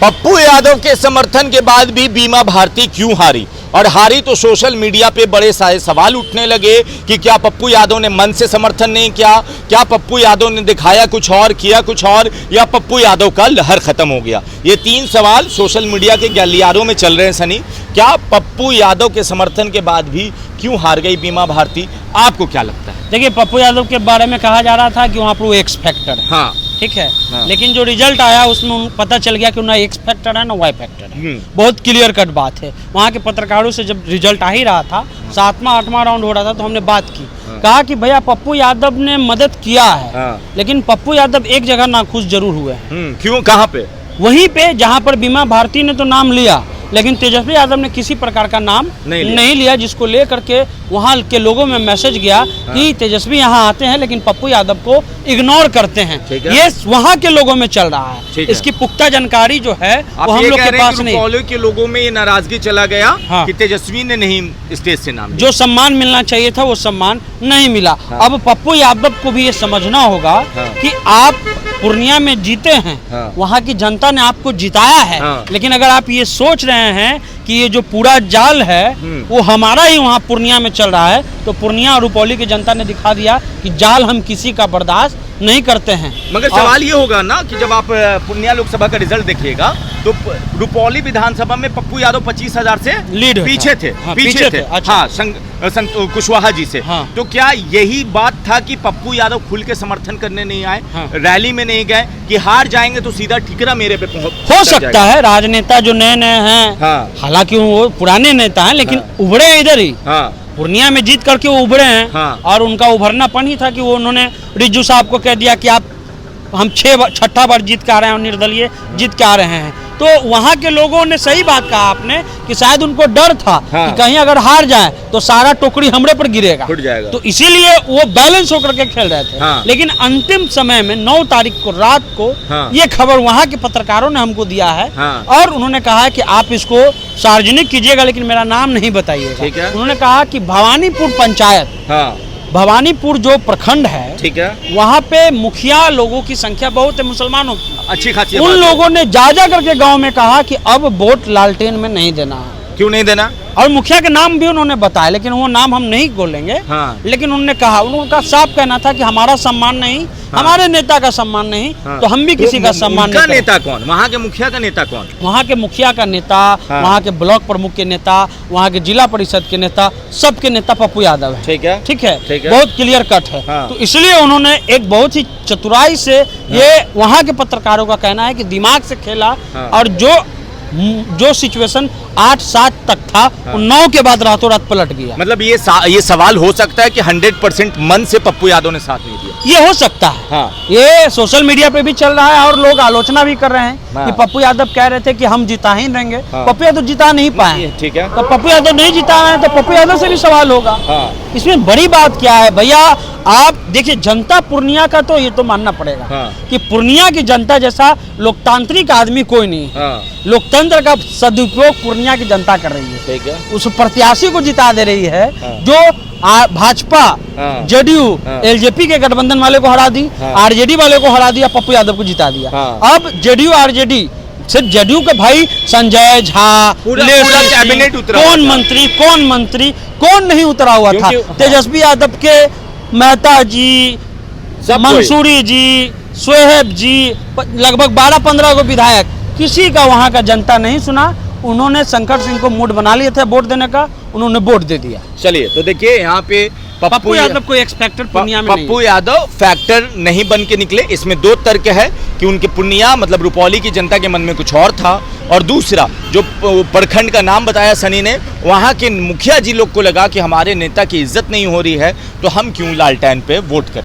पप्पू यादव के समर्थन के बाद भी बीमा भारती क्यों हारी? और हारी तो सोशल मीडिया पे बड़े सारे सवाल उठने लगे कि क्या पप्पू यादव ने मन से समर्थन नहीं किया, क्या पप्पू यादव ने दिखाया कुछ और किया कुछ और, या पप्पू यादव का लहर खत्म हो गया। ये तीन सवाल सोशल मीडिया के गलियारों में चल रहे हैं। सनी, क्या पप्पू यादव के समर्थन के बाद भी क्यों हार गई बीमा भारती? आपको क्या लगता है? देखिए, पप्पू यादव के बारे में कहा जा रहा था कि वहाँ पर वो एक्स फैक्टर है। हाँ, ठीक है। हाँ। लेकिन जो रिजल्ट आया उसमें पता चल गया कि ना एक्स फैक्टर है ना वाई फैक्टर है। बहुत क्लियर कट बात है। वहाँ के पत्रकारों से जब रिजल्ट आ ही रहा था, 7वां 8वां राउंड हो रहा था, तो हमने बात की। कहा कि भैया पप्पू यादव ने मदद किया है, लेकिन पप्पू यादव एक जगह नाखुश जरूर हुए हैं। क्यों, कहाँ पे? वहीं पे जहाँ पर बीमा भारती ने तो नाम लिया, लेकिन तेजस्वी यादव ने किसी प्रकार का नाम नहीं लिया, जिसको लेकर के वहाँ के लोगों में मैसेज गया कि तेजस्वी यहाँ आते हैं लेकिन पप्पू यादव को इग्नोर करते हैं। ये वहाँ के लोगों में चल रहा है। इसकी पुख्ता जानकारी जो है वो हम लोग के पास नहीं। रुपौली के लोगों में ये नाराजगी चला गया कि तेजस्वी ने नहीं स्टेज से नाम, जो सम्मान मिलना चाहिए था वो सम्मान नहीं मिला। अब पप्पू यादव को भी ये समझना होगा कि आप पूर्णिया में जीते हैं, वहाँ की जनता ने आपको जिताया है, लेकिन अगर आप ये सोच रहे हैं कि ये जो पूरा जाल है वो हमारा ही वहाँ पूर्णिया में चल रहा है, तो पूर्णिया और रुपौली की जनता ने दिखा दिया कि जाल हम किसी का बर्दाश्त नहीं करते हैं। मगर सवाल ये होगा ना कि जब आप पूर्णिया लोकसभा का रिजल्ट देखिएगा तो रुपौली विधानसभा में पप्पू यादव 25,000 से लीड पीछे थे। पीछे थे। अच्छा। हाँ, कुशवाहा जी से। तो क्या यही बात था कि पप्पू यादव खुल के समर्थन करने नहीं आए, रैली में नहीं गए कि हार जाएंगे तो सीधा ठिकरा मेरे पे हो सकता है? राजनेता जो नए नए हैं, हालांकि वो पुराने नेता हैं, लेकिन उभरे इधर ही पूर्णिया में जीत करके वो उभरे हैं। और उनका उभरनापन ही था कि वो उन्होंने रिज्जू साहब को कह दिया कि आप हम 6 बार जीत के आ रहे हैं और निर्दलीय जीत के आ रहे हैं। तो वहाँ के लोगों ने सही बात कहा आपने कि शायद उनको डर था कि कहीं अगर हार जाए तो सारा टोकरी हमरे पर गिरेगा, तो इसीलिए वो बैलेंस होकर के खेल रहे थे। लेकिन अंतिम समय में 9 तारीख को रात को ये खबर वहाँ के पत्रकारों ने हमको दिया है और उन्होंने कहा है कि आप इसको सार्वजनिक कीजिएगा लेकिन मेरा नाम नहीं बताइएगा। उन्होंने कहा कि भवानीपुर पंचायत, भवानीपुर जो प्रखंड है, ठीक है, वहाँ पे मुखिया लोगों की संख्या बहुत है, मुसलमानों की अच्छी खासी। उन लोगों ने जा करके गांव में कहा कि अब वोट लालटेन में नहीं देना है। क्यों नहीं देना? और मुखिया के नाम भी उन्होंने बताया, लेकिन वो नाम हम नहीं बोलेंगे। लेकिन उन्होंने कहा, उनका साफ कहना था कि हमारा सम्मान नहीं, हमारे नेता का सम्मान नहीं, तो हम भी किसी का सम्मान नहीं। नेता कौन? वहाँ के मुखिया का नेता कौन? वहाँ के मुखिया का नेता, वहाँ के ब्लॉक प्रमुख के नेता, वहाँ के जिला परिषद के नेता, सबके नेता पप्पू यादव है। ठीक है, ठीक है, बहुत क्लियर कट है। तो इसलिए उन्होंने एक बहुत ही चतुराई से, ये वहाँ के पत्रकारों का कहना है कि दिमाग से खेला और जो सिचुएशन 8-7 तक था वो 9 के बाद रातों रात पलट गया। मतलब ये सवाल हो सकता है कि 100% मन से पप्पू यादव ने साथ नहीं दिया? ये हो सकता है। ये सोशल मीडिया पे भी चल रहा है और लोग आलोचना भी कर रहे हैं कि पप्पू यादव कह रहे थे कि हम जिता ही देंगे। पप्पू यादव जिता नहीं पाए, ठीक है, तो पप्पू यादव नहीं जिता रहे हैं तो पप्पू यादव से भी सवाल होगा। इसमें बड़ी बात क्या है भैया? आप देखिए, जनता पूर्णिया का तो ये तो मानना पड़ेगा कि पूर्णिया की जनता जैसा लोकतांत्रिक आदमी कोई नहीं है। लोकतंत्र का सदुपयोग पूर्णिया की जनता कर रही है। ठीक है, उस प्रत्याशी को जिता दे रही है जो भाजपा, जेडीयू, एलजेपी के गठबंधन वाले को हरा दी, आरजेडी वाले को हरा दिया, पप्पू यादव को जिता दिया। अब जेडीयू आरजेडी, सिर्फ जेडीयू के भाई संजय झा, कैबिनेट उतरा, कौन मंत्री कौन नहीं उतरा हुआ था? तेजस्वी यादव के मेहता जी, मंसूरी जी, सोहेब जी, लगभग 12-15 को विधायक, किसी का वहाँ का जनता नहीं सुना। उन्होंने शंकर सिंह को मूड बना लिया था वोट देने का, उन्होंने वोट दे दिया। चलिए, तो देखिए यहाँ पे पप्पू यादव को एक्सपेक्टेड पूर्णिया में पप्पू यादव फैक्टर नहीं बन के निकले। इसमें 2 तर्क है कि उनके पूर्णिया मतलब रुपौली की जनता के मन में कुछ और था, और दूसरा जो प्रखंड का नाम बताया सनी ने, वहाँ के मुखिया जी लोग को लगा कि हमारे नेता की इज्जत नहीं हो रही है तो हम क्यों लालटेन पे वोट करें।